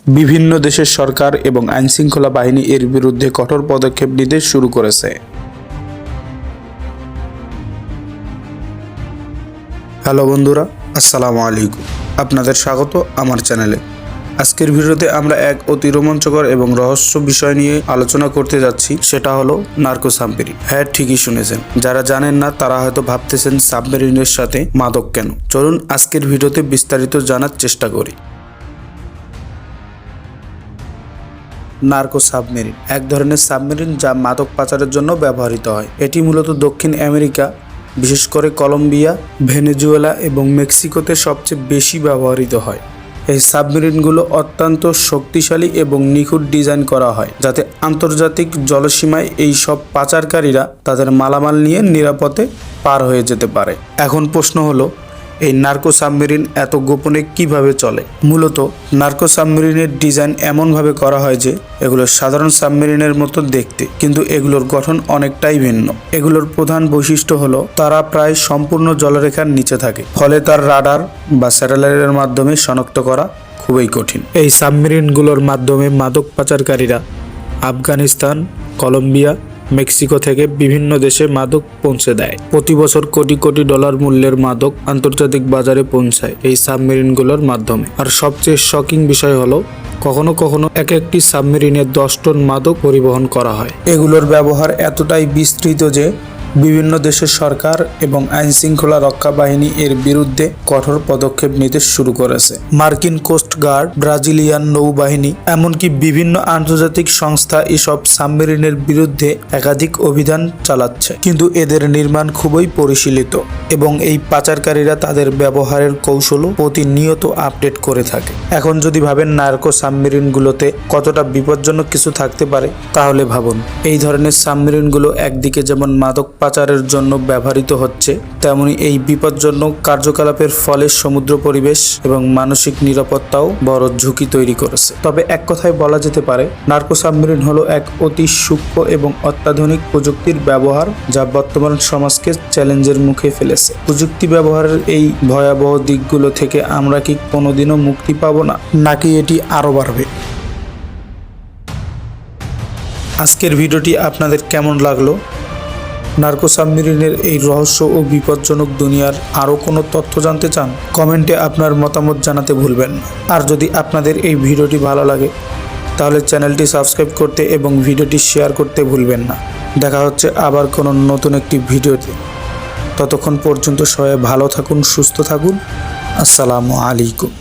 বিভিন্ন দেশের সরকার এবং আইনশৃঙ্খলা বাহিনী এর বিরুদ্ধে কঠোর পদক্ষেপ নিতে শুরু করেছে। হ্যালো বন্ধুরা, আসসালামু আলাইকুম। আপনাদের স্বাগত আমার চ্যানেলে। আজকের ভিডিওতে আমরা এক অতি রোমাঞ্চকর এবং রহস্য বিষয় নিয়ে আলোচনা করতে যাচ্ছি, সেটা হলো নার্কো সাবমেরিন। হ্যাঁ, ঠিকই শুনেছেন। যারা জানেন না তারা হয়তো ভাবতেছেন সাবমেরিনের সাথে মাদক কেন। চলুন আজকের ভিডিওতে বিস্তারিত জানার চেষ্টা করি। নার্কো সাবমেরিন এক ধরনের সাবমেরিন যা মাদক পাচারের জন্য ব্যবহৃত হয়। এটি মূলত দক্ষিণ আমেরিকা, বিশেষ করে কলম্বিয়া, ভেনেজুয়েলা এবং মেক্সিকোতে সবচেয়ে বেশি ব্যবহৃত হয়। এই সাবমেরিনগুলো অত্যন্ত শক্তিশালী এবং নিখুঁত ডিজাইন করা হয়, যাতে আন্তর্জাতিক জলসীমায় এই সব পাচারকারীরা তাদের মালামাল নিয়ে নিরাপদে পার হয়ে যেতে পারে। এখন প্রশ্ন হলো, এই নার্কো সাবমেরিন এত গোপনে কিভাবে চলে? মূলত নার্কো সাবমেরিনের ডিজাইন এমনভাবে করা হয় যে এগুলো সাধারণ সাবমেরিনের মতো দেখতে, কিন্তু এগুলোর গঠন অনেকটাই ভিন্ন। এগুলোর প্রধান বৈশিষ্ট্য হলো তারা প্রায় সম্পূর্ণ জলরেখার নিচে থাকে, ফলে তার রাডার বা স্যাটেলাইটের মাধ্যমে শনাক্ত করা খুবই কঠিন। এই সাবমেরিনগুলোর মাধ্যমে মাদক পাচারকারীরা আফগানিস্তান, কলম্বিয়া, মেক্সিকো থেকে বিভিন্ন দেশে মাদক পৌঁছে দেয়। প্রতি বছর কোটি কোটি ডলার মূল্যের মাদক আন্তর্জাতিক বাজারে পৌঁছায় এই সাবমেরিনগুলোর মাধ্যমে। আর সবচেয়ে শকিং বিষয় হলো, কখনো কখনো একটি সাবমেরিনে 10 টন মাদক পরিবহন করা হয়। এগুলোর ব্যবহার এতটাই বিস্তৃত যে বিভিন্ন দেশের সরকার এবং আইনশৃঙ্খলা রক্ষা বাহিনী এর বিরুদ্ধে কঠোর পদক্ষেপ নিতে শুরু করেছে। মার্কিন কোস্ট গার্ড, ব্রাজিলিয়ান নৌবাহিনী, এমনকি বিভিন্ন আন্তর্জাতিক সংস্থা এসব সাবমেরিনের বিরুদ্ধে একাধিক অভিযান চালাচ্ছে। কিন্তু এদের নির্মাণ খুবই পরিশীলিত এবং এই পাচারকারীরা তাদের ব্যবহারের কৌশলও প্রতিনিয়ত আপডেট করে থাকে। এখন যদি ভাবেন নার্কো সাবমেরিনগুলোতে কতটা বিপজ্জনক কিছু থাকতে পারে, তাহলে ভাবুন। এই ধরনের সাবমেরিনগুলো একদিকে যেমন মাদক পাচারের জন্য ব্যবহৃত হচ্ছে, তেমনি এই বিপজ্জনক কার্যকলাপের ফলে সমুদ্র পরিবেশ এবং মানসিক নিরাপত্তাও বড় ঝুঁকি তৈরি করেছে। তবে এক কথায় বলা যেতে পারে, নার্কো সাবমেরিন হলো এক অতি সূক্ষ্ম এবং অত্যাধুনিক প্রযুক্তির ব্যবহার, যা বর্তমান সমাজকে চ্যালেঞ্জের মুখে ফেলেছে। প্রযুক্তি ব্যবহারের এই ভয়াবহ দিকগুলো থেকে আমরা কি কোনোদিনও মুক্তি পাবো না, নাকি এটি আরও বাড়বে? আজকের ভিডিওটি আপনাদের কেমন লাগলো? নার্কো সাবমেরিনের এই রহস্য ও বিপজ্জনক দুনিয়ার আরও কোনো তথ্য জানতে চান? কমেন্টে আপনার মতামত জানাতে ভুলবেন না। আর যদি আপনাদের এই ভিডিওটি ভালো লাগে, তাহলে চ্যানেলটি সাবস্ক্রাইব করতে এবং ভিডিওটি শেয়ার করতে ভুলবেন না। দেখা হচ্ছে আবার কোনো নতুন একটি ভিডিওতে। ততক্ষণ পর্যন্ত সবাই ভালো থাকুন, সুস্থ থাকুন। আসসালামু আলাইকুম।